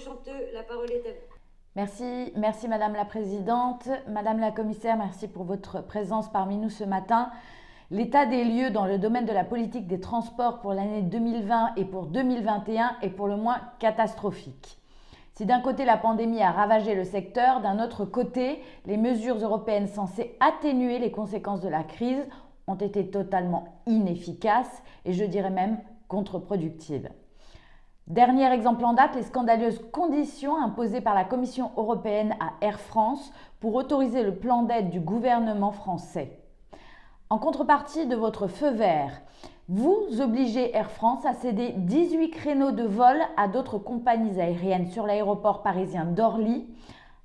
Chanteux, la parole est à vous. Merci Madame la Présidente. Madame la Commissaire, merci pour votre présence parmi nous ce matin. L'état des lieux dans le domaine de la politique des transports pour l'année 2020 et pour 2021 est pour le moins catastrophique. Si d'un côté la pandémie a ravagé le secteur, d'un autre côté, les mesures européennes censées atténuer les conséquences de la crise ont été totalement inefficaces et je dirais même contre-productives. Dernier exemple en date, les scandaleuses conditions imposées par la Commission européenne à Air France pour autoriser le plan d'aide du gouvernement français. En contrepartie de votre feu vert, vous obligez Air France à céder 18 créneaux de vol à d'autres compagnies aériennes sur l'aéroport parisien d'Orly.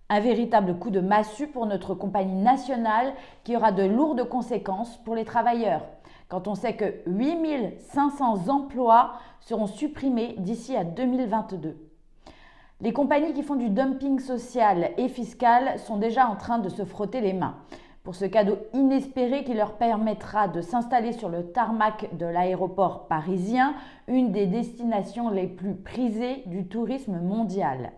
Un véritable coup de massue pour notre compagnie nationale qui aura de lourdes conséquences pour les travailleurs, quand on sait que 8500 emplois seront supprimés d'ici à 2022. Les compagnies qui font du dumping social et fiscal sont déjà en train de se frotter les mains pour ce cadeau inespéré qui leur permettra de s'installer sur le tarmac de l'aéroport parisien, une des destinations les plus prisées du tourisme mondial.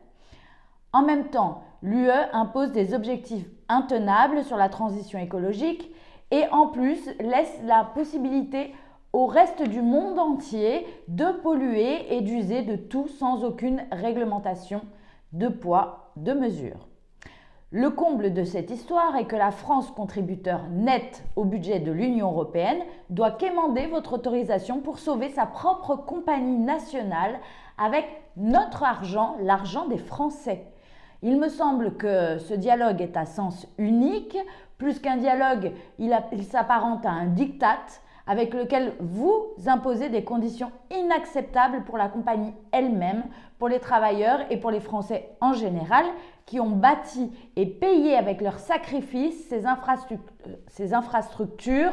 En même temps, l'UE impose des objectifs intenables sur la transition écologique et en plus laisse la possibilité au reste du monde entier de polluer et d'user de tout sans aucune réglementation, de poids, de mesure. Le comble de cette histoire est que la France, contributeur net au budget de l'Union européenne, doit quémander votre autorisation pour sauver sa propre compagnie nationale avec notre argent, l'argent des Français. Il me semble que ce dialogue est à sens unique. Plus qu'un dialogue, il s'apparente à un diktat avec lequel vous imposez des conditions inacceptables pour la compagnie elle-même, pour les travailleurs et pour les Français en général, qui ont bâti et payé avec leurs sacrifices ces infrastructures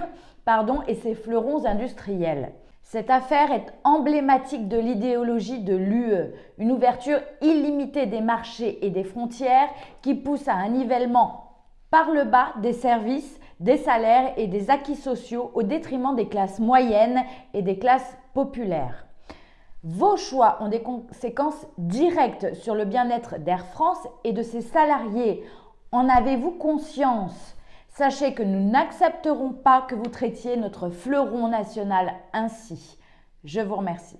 et ces fleurons industriels. Cette affaire est emblématique de l'idéologie de l'UE, une ouverture illimitée des marchés et des frontières qui pousse à un nivellement par le bas des services, des salaires et des acquis sociaux au détriment des classes moyennes et des classes populaires. Vos choix ont des conséquences directes sur le bien-être d'Air France et de ses salariés. En avez-vous conscience ? Sachez que nous n'accepterons pas que vous traitiez notre fleuron national ainsi. Je vous remercie.